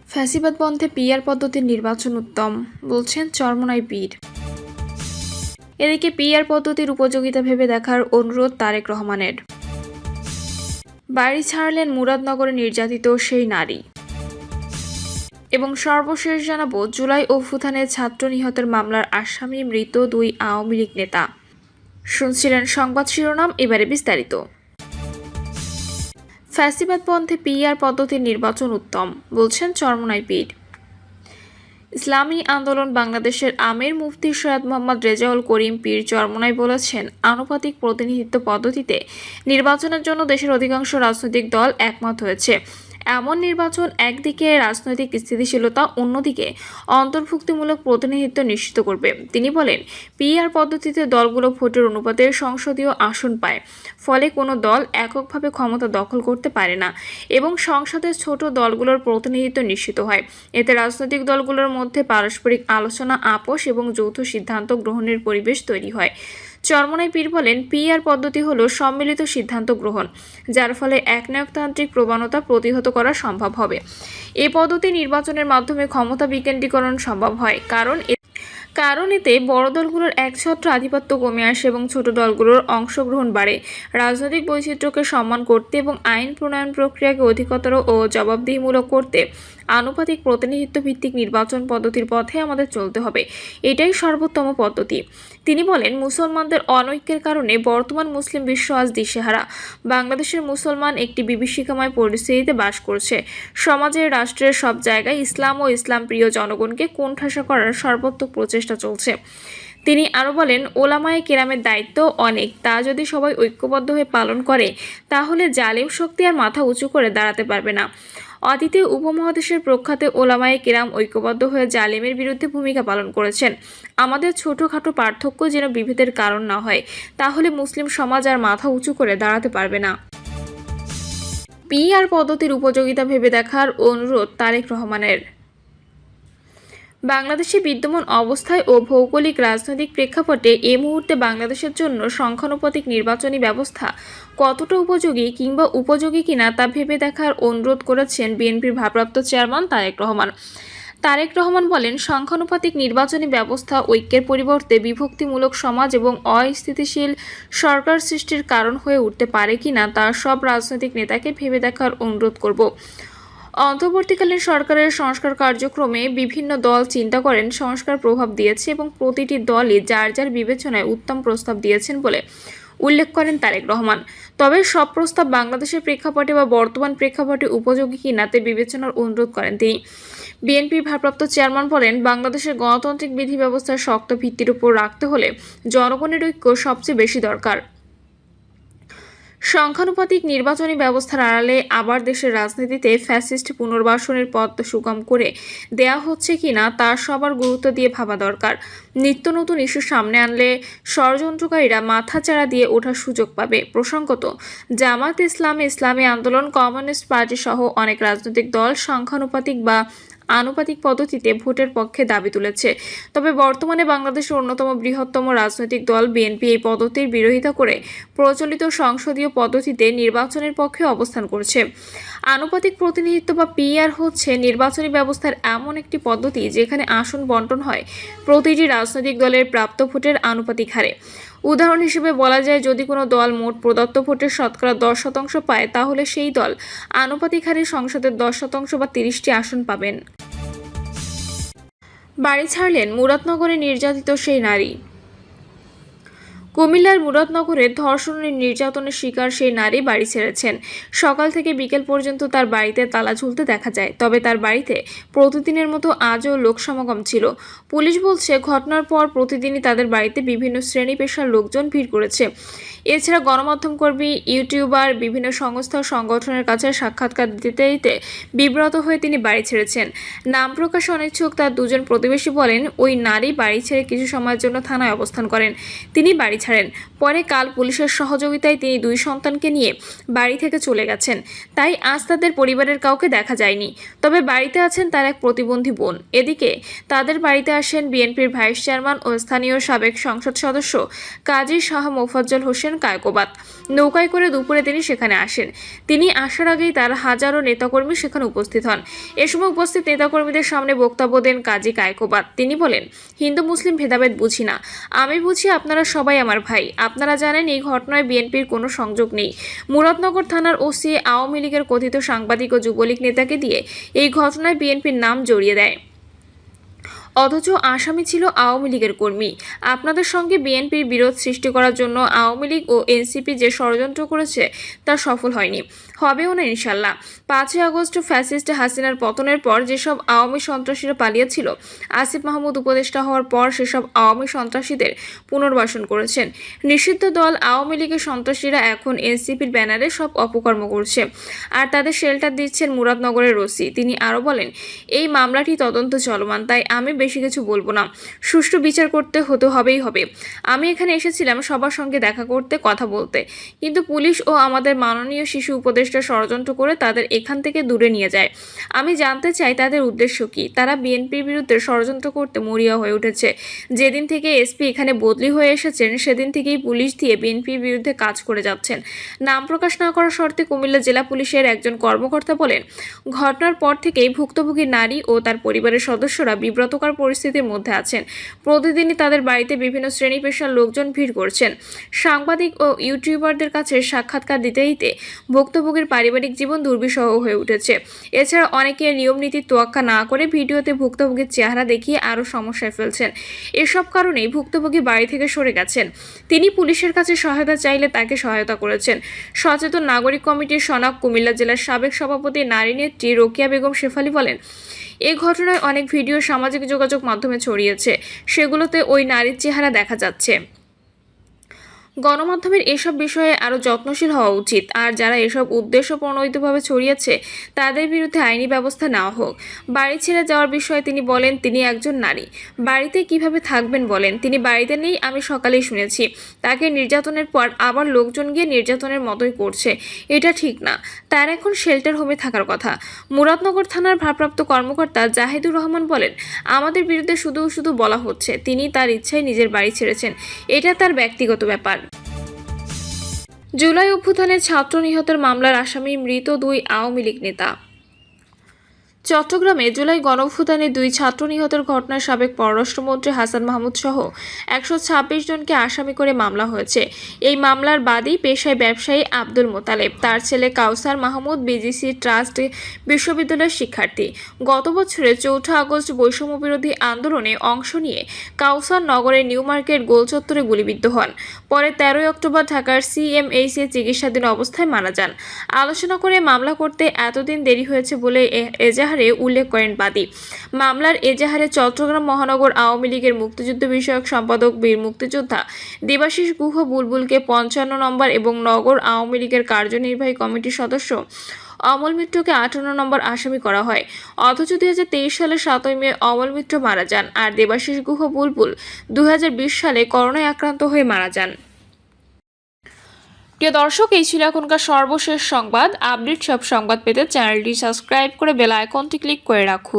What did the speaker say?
ফ্যাসিবাদ বন্ধে পিআর পদ্ধতির নির্বাচন উত্তম, বলছেন চরমোনাই পীর। এদিকে পিআর পদ্ধতির উপযোগিতা ভেবে দেখার অনুরোধ তারেক রহমানের। বাড়ি ছাড়লেন মুরাদনগরে নির্যাতিত সেই নারী। এবং সর্বশেষ জানাবো, জুলাই অভ্যুত্থানে ছাত্র নিহতের মামলার আসামি মৃত 2 আওয়ামী লীগ নেতা। শুনছিলেন সংবাদ শিরোনাম, এবারে বিস্তারিত। ফ্যাসিবাদ বন্ধে পিআর পদ্ধতির নির্বাচন উত্তম, বলছেন চরমোনাই পীর। ইসলামী আন্দোলন বাংলাদেশের আমির মুফতি সৈয়দ মোহাম্মদ রেজাউল করিম পীর চরমোনাই বলেছেন, আনুপাতিক প্রতিনিধিত্ব পদ্ধতিতে নির্বাচনের জন্য দেশের অধিকাংশ রাজনৈতিক দল একমত হয়েছে। এমন নির্বাচন একদিকে রাজনৈতিক স্থিতিশীলতা, অন্যদিকে অন্তর্ভুক্তিমূলক প্রতিনিধিত্ব নিশ্চিত করবে। তিনি বলেন, পিআর পদ্ধতিতে দলগুলো ভোটের অনুপাতে সংসদীয় আসন পায়, ফলে কোনো দল এককভাবে ক্ষমতা দখল করতে পারে না এবং সংসদের ছোট দলগুলোর প্রতিনিধিত্ব নিশ্চিত হয়। এতে রাজনৈতিক দলগুলোর মধ্যে পারস্পরিক আলোচনা, আপোষ এবং যৌথ সিদ্ধান্ত গ্রহণের পরিবেশ তৈরি হয়। চরমোনাই পীর বলেন, পিআর পদ্ধতি হলো সম্মিলিত সিদ্ধান্ত গ্রহণ, যার ফলে একনায়কতান্ত্রিক প্রবণতা প্রতিহত করা সম্ভব হবে। এই পদ্ধতি নির্বাচনের মাধ্যমে ক্ষমতা বিকেন্দ্রীকরণ সম্ভব হয়, কারণ এতে বড় দলগুলোর একছত্র আধিপত্য কমে আসে এবং ছোট দলগুলোর অংশগ্রহণ বাড়ে। রাজনৈতিক বৈচিত্র্যকে সম্মান করতে এবং আইন প্রণয়ন প্রক্রিয়াকে অধিকতর ও জবাবদিহিমূলক করতে আনুপাতিক প্রতিনিধিত্ব ভিত্তিক নির্বাচন পদ্ধতির পথে আমাদের চলতে হবে। এটাই সর্বোত্তম পদ্ধতি। তিনি বলেন, মুসলমানদের অনৈক্যের কারণে বর্তমান মুসলিম বিশ্ব আজ দিশেহারা। বাংলাদেশের মুসলমান একটি বিভীষিকাময় পরিস্থিতিতে বাস করছে। সমাজের, রাষ্ট্রের সব জায়গায় ইসলাম ও ইসলাম প্রিয় জনগণকে কোণঠাসা করার সর্বাত্মক প্রচেষ্টা চলছে। তিনি আরও বলেন, ওলামায়ে কেরামের দায়িত্ব অনেক, তা যদি সবাই ঐক্যবদ্ধ হয়ে পালন করে তাহলে জালিম শক্তি আর মাথা উঁচু করে দাঁড়াতে পারবে না। অতীতে উপমহাদেশের প্রখ্যাত ওলামায়ে কেরাম ঐক্যবদ্ধ হয়ে জালিমের বিরুদ্ধে ভূমিকা পালন করেছেন। আমাদের ছোটোখাটো পার্থক্য যেন বিভেদের কারণ না হয়, তাহলে মুসলিম সমাজ আর মাথা উঁচু করে দাঁড়াতে পারবে না। পিআর পদ্ধতির উপযোগিতা ভেবে দেখার অনুরোধ তারেক রহমানের। বাংলাদেশে বিদ্যমান অবস্থায় ও ভৌগোলিক রাজনৈতিক প্রেক্ষাপটে এ মুহূর্তে বাংলাদেশের জন্য সংখ্যানুপাতিক নির্বাচনী ব্যবস্থা কতটা উপযোগী কিংবা উপযোগী কিনা তা ভেবে দেখার অনুরোধ করেছেন বিএনপির ভারপ্রাপ্ত চেয়ারম্যান তারেক রহমান। তারেক রহমান বলেন, সংখ্যানুপাতিক নির্বাচনী ব্যবস্থা ঐক্যের পরিবর্তে বিভক্তিমূলক সমাজ এবং অস্থিতিশীল সরকার সৃষ্টির কারণ হয়ে উঠতে পারে কিনা তা সব রাজনৈতিক নেতাকে ভেবে দেখার অনুরোধ করব। অন্তর্বর্তীকালীন সরকারের সংস্কার কার্যক্রমে বিভিন্ন দল চিন্তা করেন, সংস্কার প্রভাব দিয়েছে এবং প্রতিটি দলই যার যার বিবেচনায় উত্তম প্রস্তাব দিয়েছেন বলে উল্লেখ করেন তারেক রহমান। তবে সব প্রস্তাব বাংলাদেশের প্রেক্ষাপটে বা বর্তমান প্রেক্ষাপটে উপযোগী কিনা তে বিবেচনার অনুরোধ করেন তিনি। বিএনপির ভারপ্রাপ্ত চেয়ারম্যান বলেন, বাংলাদেশের গণতান্ত্রিক বিধি ব্যবস্থার শক্ত ভিত্তির উপর রাখতে হলে জনগণের ঐক্য সবচেয়ে বেশি দরকার। সংখ্যানুপাতিক নির্বাচনী ব্যবস্থার আড়ালে আবার দেশের রাজনীতিতে ফ্যাসিস্ট পুনর্বাসনের পথ সুগম করে দেয়া হচ্ছে কিনা তা সবার গুরুত্ব দিয়ে ভাবা দরকার। নিত্য নতুন ইস্যু সামনে আনলে ষড়যন্ত্রকারীরা মাথাচাড়া দিয়ে ওঠার সুযোগ পাবে। প্রসঙ্গত, জামাত ইসলামী, ইসলামী আন্দোলন, কমিউনিস্ট পার্টি সহ অনেক রাজনৈতিক দল সংখ্যানুপাতিক বা আনুপাতিক পদ্ধতিতে ভোটের পক্ষে দাবি তুলেছে। তবে বর্তমানে বাংলাদেশের অন্যতম বৃহত্তম রাজনৈতিক দল বিএনপি এই পদ্ধতির বিরোধিতা করে প্রচলিত সংসদীয় পদ্ধতিতে নির্বাচনের পক্ষে অবস্থান করছে। আনুপাতিক প্রতিনিধিত্ব বা পিআর হচ্ছে নির্বাচনী ব্যবস্থার এমন একটি পদ্ধতি যেখানে আসন বণ্টন হয় প্রতিটি রাজনৈতিক দলের প্রাপ্ত ভোটের আনুপাতিক হারে। উদাহরণ হিসেবে বলা যায়, যদি কোনো দল মোট প্রদত্ত ভোটের শতকরা 10% পায়, তাহলে সেই দল আনুপাতিক হারে সংসদের 10% বা 30টি আসন পাবেন। বাড়ি ছাড়লেন মুরাদনগরে নির্যাতিত সেই নারী। কুমিল্লার মুরাদনগরে ধর্ষণের নির্যাতনের শিকার সেই নারী বাড়ি ছেড়েছেন। সকাল থেকে বিকেল পর্যন্ত তার বাড়িতে তালা ঝুলতে দেখা যায়। তবে তার বাড়িতে প্রতিদিনের মতো আজও লোক সমাগম ছিল। পুলিশ বলছে, ঘটনার পর প্রতিদিনই তাদের বাড়িতে বিভিন্ন শ্রেণী পেশার লোকজন ভিড় করেছে। এছাড়া গণমাধ্যম কর্মী, ইউটিউবার, বিভিন্ন সংস্থা ও সংগঠনের কাছে সাক্ষাৎকার দিতে দিতে বিব্রত হয়ে তিনি বাড়ি ছেড়েছেন। নাম প্রকাশে অনিচ্ছুক তার দুজন প্রতিবেশী বলেন, ওই নারী বাড়ি ছেড়ে কিছু সময়ের জন্য থানায় অবস্থান করেন। তিনি বাড়ি ছাড়েন। পরে কাল পুলিশের সহযোগিতায় তিনি 2 সন্তানকে নিয়ে বাড়ি থেকে চলে গেছেন। তাই আজ তাদের পরিবারের কাউকে দেখা যায়নি। তবে বাড়িতে আছেন তার এক প্রতিবন্ধী বোন। এদিকে তাদের বাড়িতে আসেন বিএনপির ভাইস চেয়ারম্যান ও স্থানীয় সাবেক সংসদ সদস্য কাজী শাহ মোফাজ্জল হোসেন, কায়কোবাদ। নৌকায় করে দুপুরে তিনি সেখানে আসেন। তিনি আসার আগেই তার হাজারো নেতাকর্মী সেখানে উপস্থিত হন। এ সময় উপস্থিত নেতাকর্মীদের সামনে বক্তব্য দেন কাজী কায়কোবাদ। তিনি বলেন, হিন্দু মুসলিম ভেদাভেদ বুঝি না, আমি বুঝি আপনারা সবাই আমার ভাই। আপনারা জানেন এই ঘটনায় বিএনপির কোনো সংযোগ নেই। মুরাদনগর থানার ওসি আওয়ামী লীগের কথিত সাংবাদিক ও যুবলীগ নেতাকে দিয়ে এই ঘটনায় বিএনপির নাম জড়িয়ে দেয়, অথচ আসামি ছিল আওয়ামী লীগের কর্মী। আপনাদের সঙ্গে বিএনপির বিরোধ সৃষ্টি করার জন্য আওয়ামী লীগ ও এনসিপি যে ষড়যন্ত্র করেছে তা সফল হয়নি, হবেও না ইনশাল্লাহ। 5ই আগস্ট ফ্যাসিস্ট হাসিনার পতনের পর যেসব আওয়ামী সন্ত্রাসীরা পালিয়েছিল, আসিফ মাহমুদ উপদেষ্টা হওয়ার পর সেসব আওয়ামী সন্ত্রাসীদের পুনর্বাসন করেছেন। নিষিদ্ধ দল আওয়ামী লীগের সন্ত্রাসীরা এখন এনসিপির ব্যানারে সব অপকর্ম করছে, আর তাদের শেল্টার দিচ্ছেন মুরাদনগরের ওসি। তিনি আরও বলেন, এই মামলাটি তদন্ত চলমান, তাই আমি বেশি কিছু বলবো না। সুষ্ঠু বিচার করতে হবেই হবে। আমি এখানে এসেছিলাম সবার সঙ্গে দেখা করতে, কথা বলতে, কিন্তু পুলিশ ও আমাদের মাননীয় শিশু উপদেষ্টা ষড়যন্ত্র করে তাদের এখান থেকে দূরে নিয়ে যায়। আমি জানতে চাই তাদের উদ্দেশ্য কি। তারা বিএনপির বিরুদ্ধে ষড়যন্ত্র করতে মরিয়া হয়ে উঠেছে। যেদিন থেকে এসপি এখানে বদলি হয়ে এসেছেন সেদিন থেকেই পুলিশ দিয়ে বিএনপির বিরুদ্ধে কাজ করে যাচ্ছেন। নাম প্রকাশ না করার শর্তে কুমিল্লা জেলা পুলিশের একজন কর্মকর্তা বলেন, ঘটনার পর থেকেই ভুক্তভোগী নারী ও তার পরিবারের সদস্যরা বিব্রতকর পরিস্থিতির মধ্যে আছেন। প্রতিদিনই তাদের বাড়িতে বিভিন্ন শ্রেণী পেশার লোকজন ভিড় করছেন। সাংবাদিক ও ইউটিউবারদের কাছে সাক্ষাৎকার দিতে দিতে ভুক্তভোগীর পারিবারিক জীবন দুর্বিষহ হয়ে উঠেছে। এছাড়া অনেকে নিয়ম নীতির তোয়াক্কা না করে ভিডিওতে ভুক্তভোগীর চেহারা দেখিয়ে আরও সমস্যায় ফেলছেন। এসব কারণেই ভুক্তভোগী বাড়ি থেকে সরে গেছেন। তিনি পুলিশের কাছে সহায়তা চাইলে তাকে সহায়তা করেছেন। সচেতন নাগরিক কমিটির সনাক কুমিল্লা জেলার সাবেক সভাপতি নারী নেত্রী রোকেয়া বেগম শেফালি বলেন, এই ঘটনায় অনেক ভিডিও সামাজিক যোগাযোগ মাধ্যমে ছড়িয়েছে, সেগুলোতে ওই নারীর চেহারা দেখা যাচ্ছে। গণমাধ্যমের এসব বিষয়ে আরও যত্নশীল হওয়া উচিত, আর যারা এসব উদ্দেশ্য প্রণোদিতভাবে ছড়িয়েছে তাদের বিরুদ্ধে আইনি ব্যবস্থা নেওয়া হোক। বাড়ি ছেড়ে যাওয়ার বিষয়ে তিনি বলেন, তিনি একজন নারী, বাড়িতে কিভাবে থাকবেন বলেন। তিনি বাড়িতে নেই, আমি সকালেই শুনেছি। তাকে নির্যাতনের পর আবার লোকজন গিয়ে নির্যাতনের মতোই করছে, এটা ঠিক না। তার এখন শেল্টার হোমে থাকার কথা। মুরাদনগর থানার ভারপ্রাপ্ত কর্মকর্তা জাহিদুর রহমান বলেন, আমাদের বিরুদ্ধে শুধু বলা হচ্ছে তিনি তার ইচ্ছায় নিজের বাড়ি ছেড়েছেন, এটা তার ব্যক্তিগত ব্যাপার। জুলাই অভ্যুত্থানের ছাত্র নিহতের মামলার আসামি মৃত 2 আওয়ামী লীগ নেতা। চট্টগ্রামে জুলাই গণঅভ্যুত্থানে 2 ছাত্র নিহতের ঘটনায় সাবেক পররাষ্ট্রমন্ত্রী হাসান মাহমুদ সহ 126 জনকে আসামি করে মামলা হয়েছে। এই মামলার বাদী পেশায় ব্যবসায়ী আব্দুল মোতালেব, তার ছেলে কাউসার মাহমুদ বিজিসি ট্রাস্ট বিশ্ববিদ্যালয়ের শিক্ষার্থী। গত বছরের 4 আগস্ট বৈষম্য বিরোধী আন্দোলনে অংশ নিয়ে কাউসার নগরের নিউ মার্কেট গোল চত্বরে গুলিবিদ্ধ হন। পরে 13 অক্টোবর ঢাকার সিএমএইচে চিকিৎসাধীন অবস্থায় মারা যান। আলোচনা করে মামলা করতে এতদিন দেরি হয়েছে বলে এজাহারে উল্লেখ করেন বাদী। মামলার এজাহারে চট্টগ্রাম মহানগর আওয়ামী লীগের মুক্তিযুদ্ধ বিষয়ক সম্পাদক বীর মুক্তিযোদ্ধা দেবাশিস গুহ বুলবুলকে 55 নম্বর এবং নগর আওয়ামী লীগের কার্যনির্বাহী কমিটির সদস্য অমল মিত্রকে 58 নম্বর আসামি করা হয়। অথচ 2023 সালের 7ই মে অমল মিত্র মারা যান, আর দেবাশিস গুহ বুলবুল 2020 সালে করোনায় আক্রান্ত হয়ে মারা যান। প্রিয় দর্শক, এই ছিল এখনকার সর্বশেষ সংবাদ। আপডেট সব সংবাদ পেতে চ্যানেলটি সাবস্ক্রাইব করে বেল আইকনটি ক্লিক করে রাখুন।